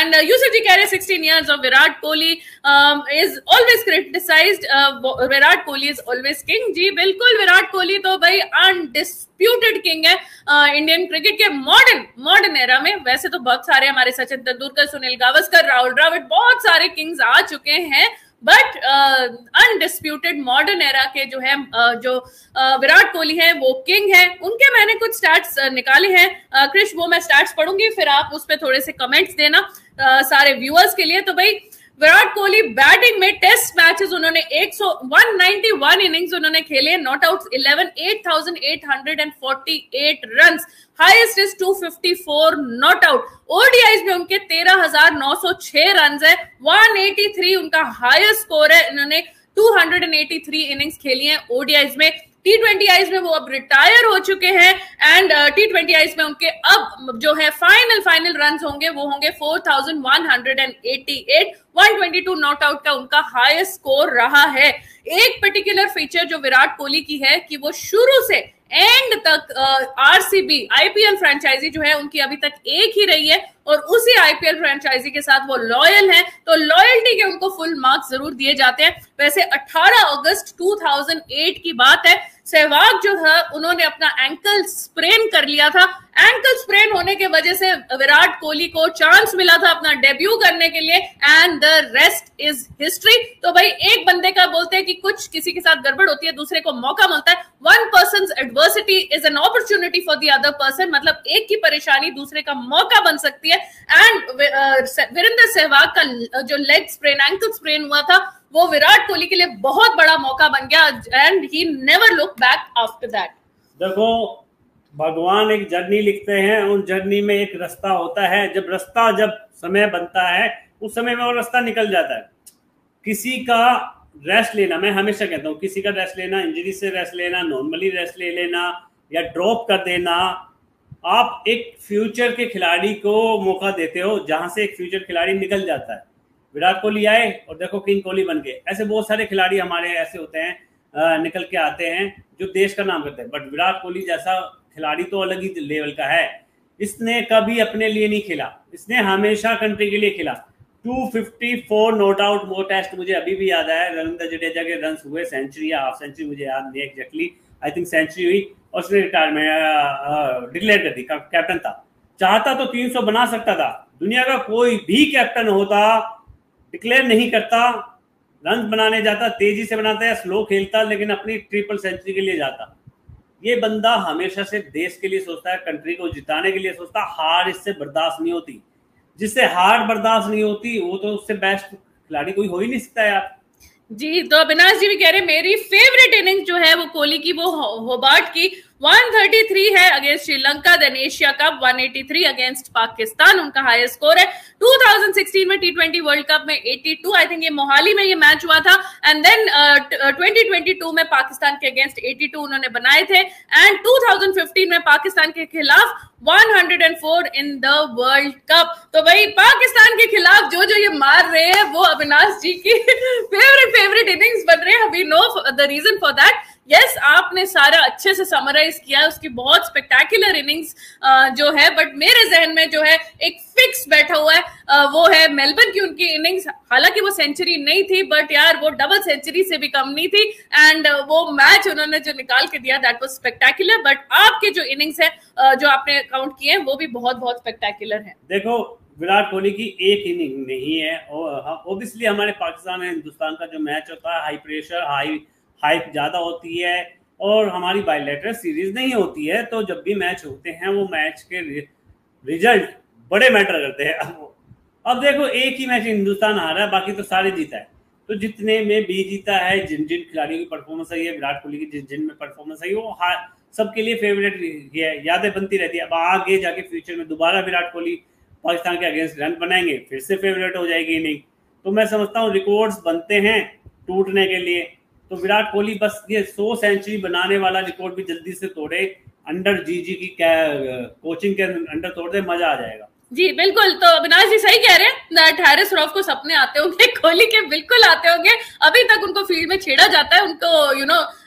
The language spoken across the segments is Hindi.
एंड यूसुफ जी कह रहे 16 years of Virat Kohli is always criticised, Virat Kohli is always king. जी बिल्कुल, विराट कोहली तो भाई अनडिस्प्यूटेड किंग है इंडियन क्रिकेट के मॉडर्न एरा में। वैसे तो बहुत सारे हमारे सचिन तेंदुलकर, सुनील गावस्कर, राहुल द्रविड़, बहुत सारे किंग्स आ चुके हैं, बट अनडिस्प्यूटेड मॉडर्न एरा के जो है विराट कोहली है वो किंग है। उनके मैंने कुछ स्टैट्स निकाले हैं क्रिश, वो मैं स्टैट्स पढ़ूंगी, फिर आप उस पर थोड़े से कमेंट्स देना सारे व्यूअर्स के लिए। तो भाई विराट कोहली बैटिंग में टेस्ट मैचेस उन्होंने 191 इनिंग्स उन्होंने खेले, not out 11, 8,848 runs, highest is 254 not out. ODIs में उनके 13,906 रन है, 183 उनका हाईएस्ट स्कोर है। इन्होंने 283 इनिंग्स खेली हैं ओडीआईज में। T20 में वो अब रिटायर हो चुके हैं एंड T20 में उनके अब जो है फाइनल रन्स होंगे वो होंगे 4,188, 122 नॉट आउट का उनका हाईएस्ट स्कोर रहा है। एक पर्टिकुलर फीचर जो विराट कोहली की है कि वो शुरू से एंड तक आरसीबी आईपीएल फ्रेंचाइजी जो है उनकी अभी तक एक ही रही है और उसी आईपीएल फ्रेंचाइजी के साथ वो लॉयल हैं, तो लॉयल्टी के उनको फुल मार्क्स जरूर दिए जाते हैं। वैसे 18 अगस्त 2008 की बात है, सहवाग जो था उन्होंने अपना एंकल स्प्रेन कर लिया था। एंकल स्प्रेन होने के वजह से विराट कोहली को चांस मिला था अपना डेब्यू करने के लिए and the rest is history. तो भाई एक बंदे का बोलते हैं कि कुछ किसी के साथ गड़बड़ होती है, दूसरे को मौका मिलता है। One persons adversity is an opportunity for the other person, मतलब एक की परेशानी दूसरे का मौका बन सकती है। एंड वीरेंद्र सहवाग का जो लेग स्प्रेन, एंकल स्प्रेन हुआ था, वो विराट कोहली के लिए बहुत बड़ा मौका बन गया and he never look back after that. देखो, भगवान एक जर्नी लिखते हैं, उन जर्नी में एक रास्ता होता है। जब समय बनता है उस समय में वो रास्ता निकल जाता है। किसी का रेस्ट लेना, मैं हमेशा कहता हूँ, किसी का रेस्ट लेना, इंजरी से रेस्ट लेना, नॉर्मली रेस्ट ले लेना या ड्रॉप कर देना, आप एक फ्यूचर के खिलाड़ी को मौका देते हो जहां से एक फ्यूचर खिलाड़ी निकल जाता है। विराट कोहली आए और देखो किंग कोहली बन गए। ऐसे बहुत सारे खिलाड़ी हमारे ऐसे होते हैं, निकल के आते हैं जो देश का नाम करते हैं, बट विराट कोहली जैसा खिलाड़ी तो अलग ही लेवल का है। इसने कभी अपने लिए नहीं खेला, इसने हमेशा कंट्री के लिए खेला। 254 नॉट आउट, वो टेस्ट मुझे अभी भी याद है। रविंद्र जडेजा के रन हुए, सेंचुरी या हाफ सेंचुरी मुझे याद नहीं एग्जैक्टली, आई थिंक सेंचुरी हुई और उसने रिटायरमेंट डिक्लेयर कर दी। कैप्टन था, चाहता तो 300 बना सकता था। दुनिया का कोई भी कैप्टन होता डिक्लेयर नहीं करता, रन बनाने जाता, तेजी से बनाता या स्लो खेलता, लेकिन अपनी ट्रिपल सेंचुरी के लिए जाता। ये बंदा हमेशा से देश के लिए सोचता है, कंट्री को जिताने के लिए सोचता। हार इससे बर्दाश्त नहीं होती, जिससे हार बर्दाश्त नहीं होती वो तो उससे बेस्ट खिलाड़ी कोई हो ही नहीं सकता यार। जी, तो अविनाश जी भी कह रहे हैं मेरी फेवरेट इनिंग जो है वो कोहली की वो होबार्ट की 133 है against Sri Lanka, then Asia Cup 183 against Pakistan उनका हाईएस्ट स्कोर है। 2016 में T20 वर्ल्ड कप में 82, आई थिंक ये मोहाली में ये मैच हुआ था, एंड देन 2022 में पाकिस्तान के अगेंस्ट 82 उन्होंने बनाए थे, एंड 2015 में पाकिस्तान के खिलाफ 104 इन द वर्ल्ड कप। तो भाई पाकिस्तान के खिलाफ जो जो ये मार रहे हैं वो अविनाश जी की फेवरेट इनिंग्स बन रहे हैं। We know the reason for that. Yes, आपने सारा अच्छे से समराइज किया है, उसकी बहुत स्पेक्टेकुलर इनिंग्स जो है, बट मेरे जहन में जो है एक फिक्स बैठा हुआ है वो है मेलबर्न की उनकी इनिंग्स। हालांकि वो सेंचुरी नहीं थी, बट यार वो डबल सेंचुरी से भी कम नहीं थी, एंड वो मैच उन्होंने जो निकाल के दिया दैट वाज स्पेक्टेकुलर। बट आपके जो इनिंग्स है जो आपने काउंट किए हैं वो भी बहुत बहुत स्पेक्टेकुलर है। देखो, विराट कोहली की एक इनिंग नहीं है, और ऑब्वियसली हमारे पाकिस्तान और हिंदुस्तान का जो मैच होता है हाई प्रेशर, हाइप ज्यादा होती है और हमारी बायलैटरल सीरीज नहीं होती है। तो जब भी मैच होते हैं वो मैच के रिजल्ट बड़े मैटर करते हैं। अब देखो, एक ही मैच हिंदुस्तान हारा है, बाकी तो सारे जीता है। तो जितने में भी जीता है, जिन जिन खिलाड़ियों की परफॉर्मेंस है, विराट कोहली की जिन में परफॉर्मेंस है, वो सबके लिए फेवरेट यादें बनती रहती है। अब आगे जाके फ्यूचर में दोबारा विराट कोहली पाकिस्तान के अगेंस्ट रन बनाएंगे, फिर से फेवरेट हो जाएगी इनिंग। तो मैं समझता हूँ रिकॉर्ड्स बनते हैं टूटने के लिए, तो विराट कोहली बस ये 100 सेंचुरी बनाने वाला रिकॉर्ड भी जल्दी से तोड़े, अंडर जीजी की कोचिंग के अंडर तोड़ दे, मजा आ जाएगा। जी बिल्कुल, तो अविनाश जी सही कह रहे हैं, हैरिस रॉफ को सपने आते होंगे, कोहली के बिल्कुल आते होंगे। अभी तक उनको फील्ड में छेड़ा जाता है, उनको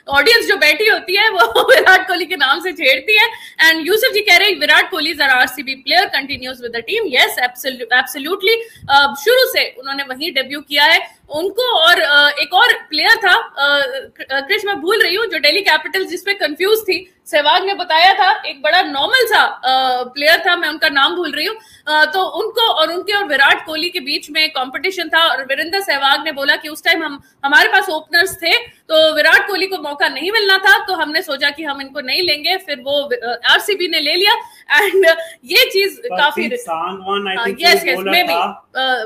ऑडियंस जो बैठी होती है वो विराट कोहली के नाम से छेड़ती है। एंड यूसुफ जी कह रहे हैं Virat Kohli is our RCB player, continues with the team. Yes absolutely, शुरू से उन्होंने वहीं डेब्यू किया है उनको। और एक और प्लेयर था कृष्ण, मैं भूल रही हूँ, जो दिल्ली कैपिटल्स जिसपे कंफ्यूज थी, सहवाग ने बताया था, एक बड़ा नॉर्मल सा प्लेयर था, मैं उनका नाम भूल रही हूँ। तो उनको और उनके और विराट कोहली के बीच में कंपटीशन था, और वीरेंद्र सहवाग ने बोला कि उस टाइम हमारे पास ओपनर्स थे, तो विराट कोहली को मौका नहीं मिलना था, तो हमने सोचा कि हम इनको नहीं लेंगे, फिर वो आरसीबी ने ले लिया। एंड ये चीज काफी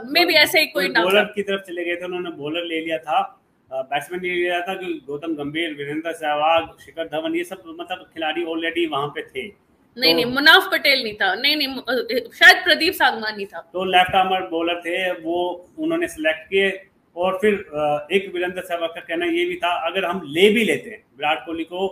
मे बी ऐसे ही कोई बॉलर की तरफ चले गए थे, उन्होंने बॉलर ले लिया था, बैट्समैन ले लिया था कि गौतम गंभीर, वीरेंद्र सहवाग, शिखर धवन, ये सब मतलब खिलाड़ी ऑलरेडी वहां पे थे। नहीं, मुनाफ पटेल नहीं था, नहीं, शायद प्रदीप सांगवानी था। तो लेफ्ट आर्मर बॉलर थे, वो उन्होंने सिलेक्ट किए। और फिर एक वीरेंद्र सहवाग का कहना ये भी था, अगर हम ले भी लेते हैं विराट कोहली को,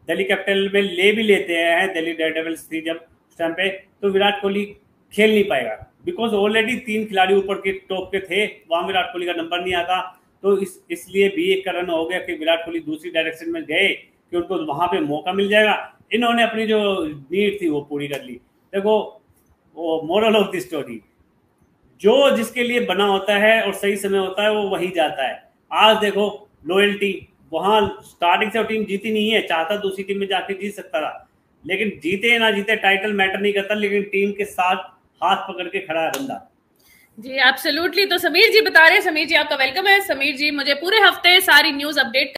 दिल्ली कैपिटल में ले भी लेते हैं, दिल्ली डेयरडेविल्स थी जब उस टाइम पे, तो विराट कोहली खेल नहीं पाएगा, बिकॉज ऑलरेडी 3 खिलाड़ी ऊपर के टॉप के थे, वहां विराट कोहली का नंबर नहीं आता। तो इसलिए भी एक कारण हो गया कि विराट कोहली दूसरी डायरेक्शन में गए कि उनको वहां पे मौका मिल जाएगा। इन्होंने अपनी जो नीड थी वो पूरी कर ली। देखो, वो मोरल ऑफ द स्टोरी, जो जिसके लिए बना होता है और सही समय होता है वो वही जाता है। आज देखो लॉयल्टी, वहां स्टार्टिंग से टीम जीती नहीं है, चाहता दूसरी टीम में जाके जीत सकता था, लेकिन जीते ना जीते टाइटल मैटर नहीं करता, लेकिन टीम के साथ हाथ पकड़ के खड़ा है बंदा। जी एब्सोल्युटली। तो समीर जी बता रहे हैं, समीर जी आपका वेलकम है। समीर जी मुझे पूरे हफ्ते सारी न्यूज अपडेट